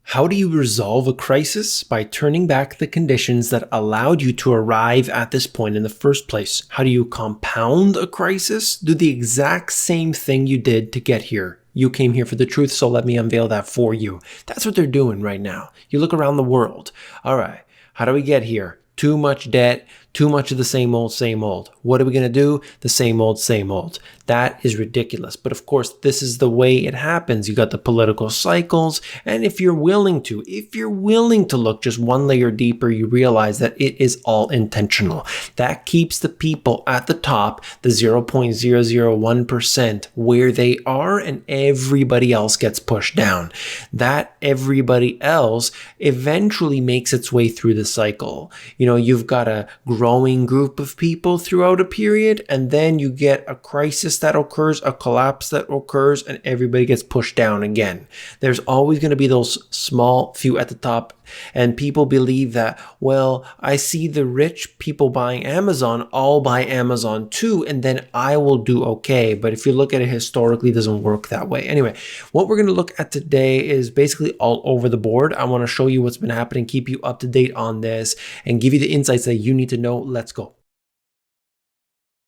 How do you resolve a crisis? By turning back the conditions that allowed you to arrive at this point in the first place. How do you compound a crisis? Do the exact same thing you did to get here. You came here for the truth, so let me unveil that for you. That's what they're doing right now. You look around the world. All right, how do we get here? Too much debt, too much of the same old, same old. What are we going to do? The same old, same old. That is ridiculous. But of course, this is the way it happens. You got the political cycles. And if you're willing to look just one layer deeper, you realize that it is all intentional. That keeps the people at the top, the 0.001%, where they are, and everybody else gets pushed down. That everybody else eventually makes its way through the cycle. You've got a growing group of people throughout a period, and then you get a crisis that occurs, a collapse that occurs, and everybody gets pushed down again. There's always going to be those small few at the top, and people believe that, well, I see the rich people buying Amazon, I'll buy Amazon too, and then I will do okay. But if you look at it historically, it doesn't work that way. Anyway, what we're going to look at today is basically all over the board. I want to show you what's been happening, keep you up to date on this, and give you the insights that you need to know. Let's go.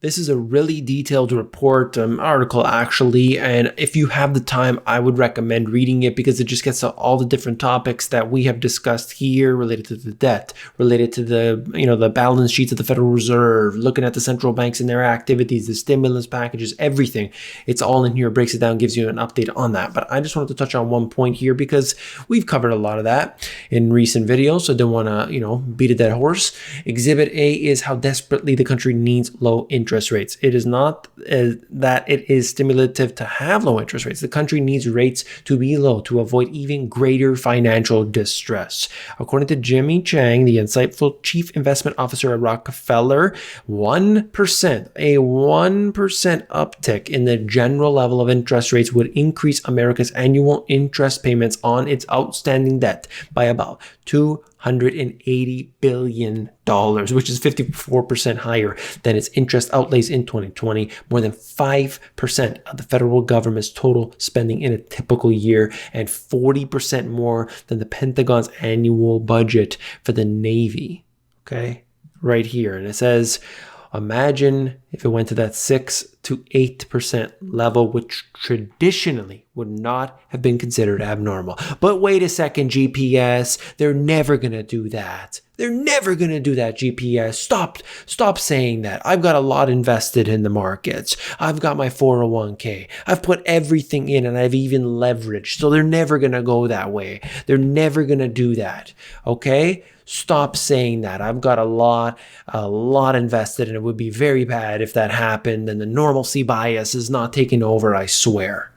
This is a really detailed report, article actually, and if you have the time, I would recommend reading it because it just gets to all the different topics that we have discussed here related to the debt, related to the balance sheets of the Federal Reserve, looking at the central banks and their activities, the stimulus packages, everything. It's all in here, breaks it down, gives you an update on that. But I just wanted to touch on one point here because we've covered a lot of that in recent videos, so I don't want to, beat a dead horse. Exhibit A is how desperately the country needs low interest rates. It is not that it is stimulative to have low interest rates. The country needs rates to be low to avoid even greater financial distress. According to Jimmy Chang, the insightful chief investment officer at Rockefeller, 1%, a 1% uptick in the general level of interest rates would increase America's annual interest payments on its outstanding debt by about $280 billion, which is 54% higher than its interest outlays in 2020, more than 5% of the federal government's total spending in a typical year, and 40% more than the Pentagon's annual budget for the Navy. Okay, right here. And it says, imagine if it went to that 6 to 8% level, which traditionally would not have been considered abnormal. But wait a second, GPS, they're never going to do that. They're never going to do that, GPS. Stop saying that. I've got a lot invested in the markets. I've got my 401k. I've put everything in and I've even leveraged. So they're never going to go that way. They're never going to do that. Okay? Stop saying that. I've got a lot invested, and it would be very bad if that happened and the normalcy bias is not taking over, I swear.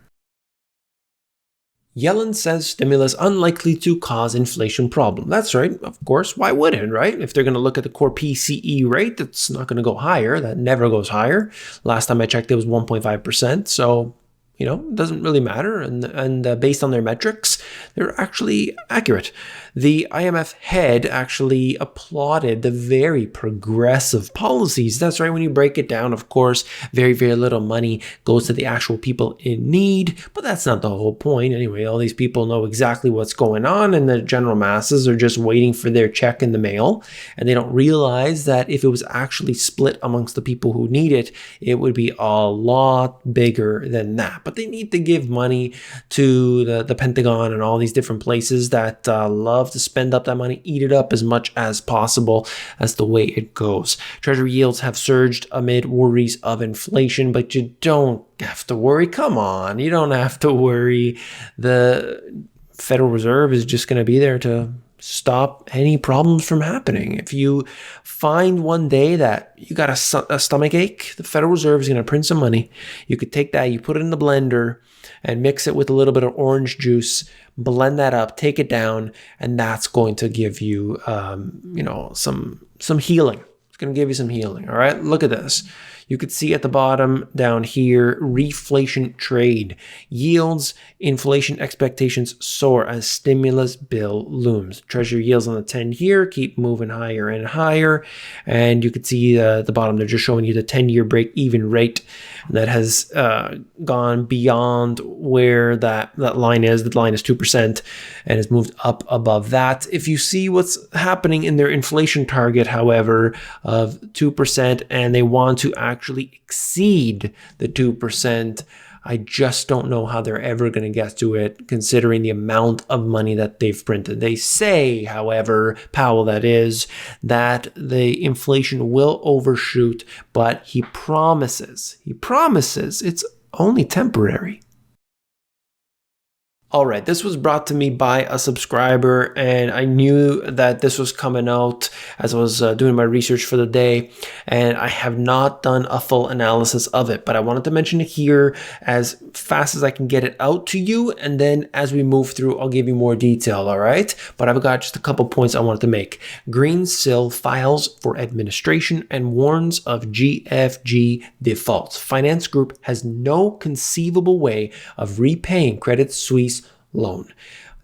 Yellen says stimulus unlikely to cause inflation problem. That's right, of course. Why wouldn't, right? If they're going to look at the core PCE rate, that's not going to go higher. That never goes higher. Last time I checked, it was 1.5%. So, it doesn't really matter. And based on their metrics, they're actually accurate. The IMF head actually applauded the very progressive policies. That's right. When you break it down, of course, very, very little money goes to the actual people in need. But that's not the whole point. Anyway, all these people know exactly what's going on, and the general masses are just waiting for their check in the mail. And they don't realize that if it was actually split amongst the people who need it, it would be a lot bigger than that. But they need to give money to the Pentagon and all these different places that love to spend up that money, eat it up as much as possible. That's the way it goes. Treasury yields have surged amid worries of inflation, but you don't have to worry. Come on, you don't have to worry. The Federal Reserve is just going to be there to stop any problems from happening. If you find one day that you got a stomach ache, the Federal Reserve is going to print some money. You could take that, you put it in the blender and mix it with a little bit of orange juice, blend that up, take it down, and that's going to give you, some healing. It's going to give you some healing. All right, look at this. You could see at the bottom down here, reflation trade. Yields, inflation expectations soar as stimulus bill looms. Treasury yields on the 10-year keep moving higher and higher. And you could see the bottom, they're just showing you the 10-year break-even rate that has gone beyond where that line is. The line is 2% and has moved up above that. If you see what's happening in their inflation target, however, of 2%, and they want to actually exceed the 2%, I just don't know how they're ever going to get to it, considering the amount of money that they've printed. They say, however, Powell that is, that the inflation will overshoot, but he promises it's only temporary. All right, this was brought to me by a subscriber, and I knew that this was coming out as I was doing my research for the day, and I have not done a full analysis of it, but I wanted to mention it here as fast as I can get it out to you, and then as we move through, I'll give you more detail, all right? But I've got just a couple points I wanted to make. Greensill files for administration and warns of GFG defaults. Finance Group has no conceivable way of repaying Credit Suisse loan.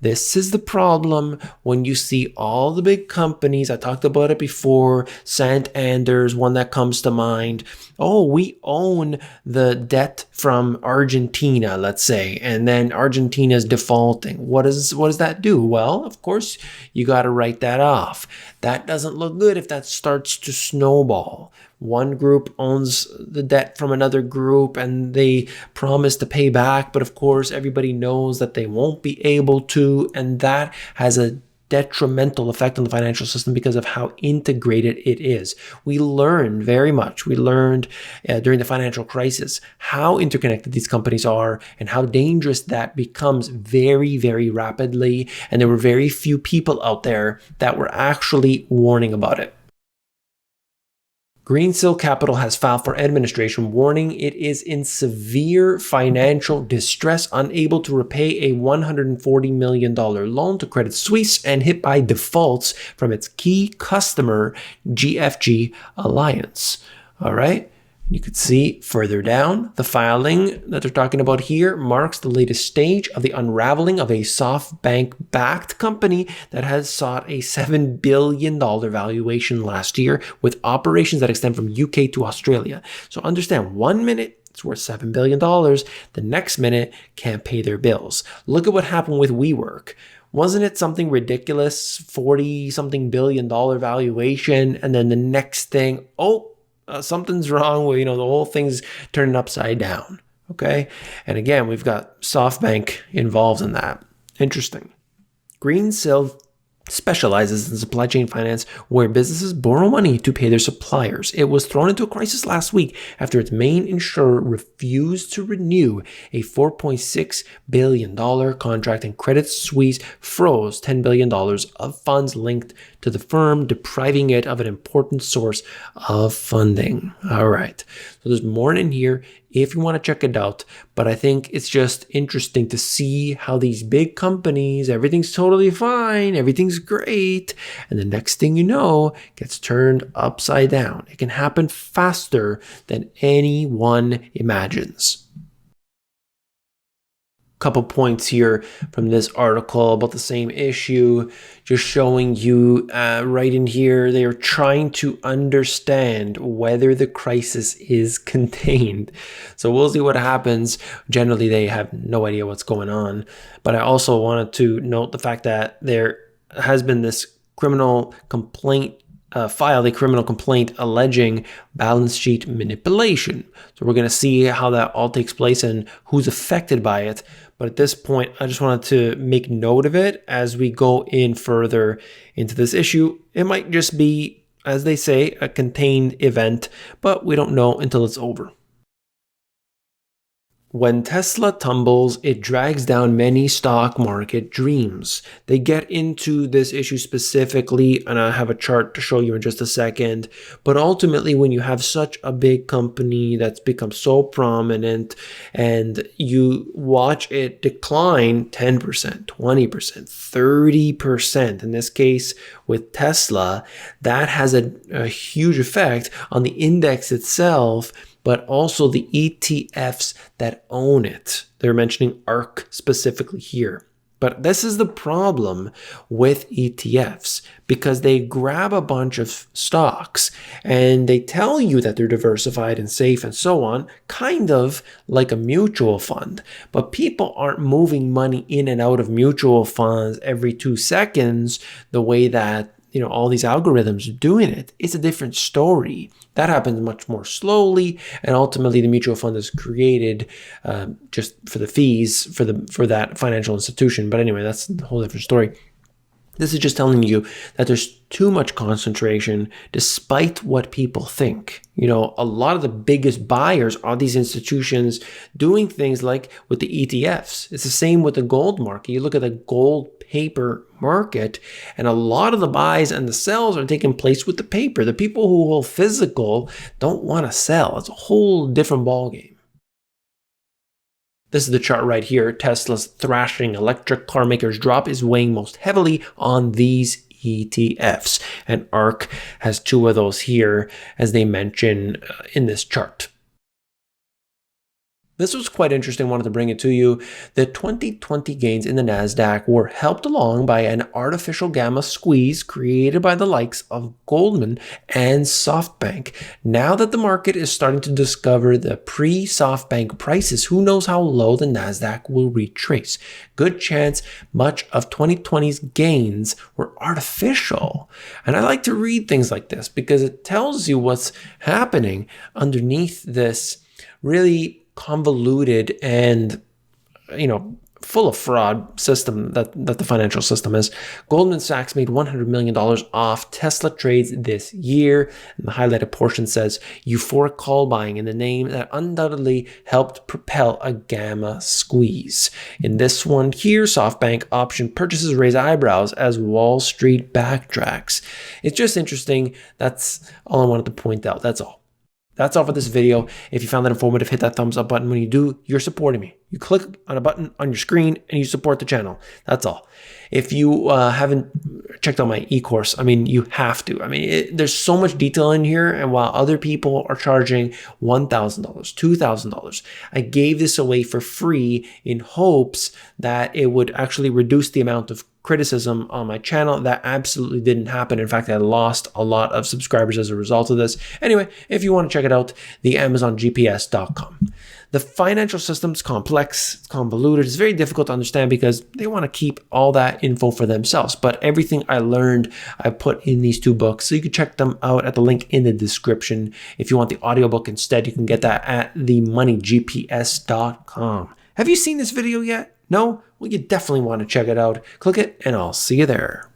This is the problem when you see all the big companies. I talked about it before. Santander's one that comes to mind. Oh, we own the debt from Argentina, let's say, and then Argentina's defaulting. What does that do? Well, of course, you got to write that off. That doesn't look good if that starts to snowball. One group owns the debt from another group and they promise to pay back, but of course everybody knows that they won't be able to, and that has a detrimental effect on the financial system because of how integrated it is. We learned very much. We learned during the financial crisis how interconnected these companies are and how dangerous that becomes very, very rapidly. And there were very few people out there that were actually warning about it. Greensill Capital has filed for administration, warning it is in severe financial distress, unable to repay a $140 million loan to Credit Suisse and hit by defaults from its key customer, GFG Alliance. All right. You could see further down, the filing that they're talking about here marks the latest stage of the unraveling of a SoftBank-backed company that has sought a $7 billion valuation last year with operations that extend from UK to Australia. So understand, 1 minute, it's worth $7 billion. The next minute, can't pay their bills. Look at what happened with WeWork. Wasn't it something ridiculous, 40-something billion dollar valuation, and then the next thing, something's wrong with, the whole thing's turning upside down. Okay. And again, we've got SoftBank involved in that. Interesting. Greensill specializes in supply chain finance where businesses borrow money to pay their suppliers. It was thrown into a crisis last week after its main insurer refused to renew a $4.6 billion contract, and Credit Suisse froze $10 billion of funds linked to the firm, depriving it of an important source of funding. All right. So there's more in here if you want to check it out. But I think it's just interesting to see how these big companies, everything's totally fine, everything's great, and the next thing you know, gets turned upside down. It can happen faster than anyone imagines. Couple points here from this article about the same issue, just showing you right in here, they are trying to understand whether the crisis is contained. So we'll see what happens. Generally, they have no idea what's going on. But I also wanted to note the fact that there has been this criminal complaint filed a criminal complaint alleging balance sheet manipulation. So we're going to see how that all takes place and who's affected by it. But at this point, I just wanted to make note of it as we go in further into this issue. It might just be, as they say, a contained event, but we don't know until it's over. When Tesla tumbles, it drags down many stock market dreams. They get into this issue specifically, and I have a chart to show you in just a second. But ultimately, when you have such a big company that's become so prominent and you watch it decline 10%, 20%, 30%, in this case with Tesla, that has a huge effect on the index itself, but also the ETFs that own it. They're mentioning ARK specifically here. But this is the problem with ETFs, because they grab a bunch of stocks and they tell you that they're diversified and safe and so on, kind of like a mutual fund. But people aren't moving money in and out of mutual funds every 2 seconds the way that all these algorithms are doing it. It's a different story. That happens much more slowly, and ultimately the mutual fund is created just for the fees for that financial institution. But anyway, that's a whole different story. This is just telling you that there's too much concentration despite what people think. A lot of the biggest buyers are these institutions doing things like with the ETFs. It's the same with the gold market. You look at the gold paper market, and a lot of the buys and the sells are taking place with the paper. The people who hold physical don't want to sell. It's a whole different ballgame. This is the chart right here. Tesla's thrashing electric car makers drop is weighing most heavily on these ETFs. And ARK has 2 of those here, as they mention in this chart. This was quite interesting. I wanted to bring it to you. The 2020 gains in the NASDAQ were helped along by an artificial gamma squeeze created by the likes of Goldman and SoftBank. Now that the market is starting to discover the pre-SoftBank prices, who knows how low the NASDAQ will retrace. Good chance much of 2020's gains were artificial. And I like to read things like this because it tells you what's happening underneath this really convoluted and full of fraud system that the financial system is. Goldman Sachs made $100 million off Tesla trades this year. And the highlighted portion says euphoric call buying in the name that undoubtedly helped propel a gamma squeeze. In this one here, SoftBank option purchases raise eyebrows as Wall Street backtracks. It's just interesting. That's all I wanted to point out. That's all. That's all for this video. If you found that informative, hit that thumbs up button. When you do, you're supporting me. You click on a button on your screen and you support the channel. That's all. If you haven't checked out my e-course, you have to. There's so much detail in here. And while other people are charging $1,000, $2,000, I gave this away for free in hopes that it would actually reduce the amount of criticism on my channel. That absolutely didn't happen. In fact, I lost a lot of subscribers as a result of this. Anyway, if you want to check it out, the AmazonGPS.com. The financial system's complex, it's convoluted, it's very difficult to understand because they want to keep all that info for themselves. But everything I learned, I put in these 2 books. So you can check them out at the link in the description. If you want the audiobook instead, you can get that at themoneygps.com. Have you seen this video yet? No? Well, you definitely want to check it out. Click it and I'll see you there.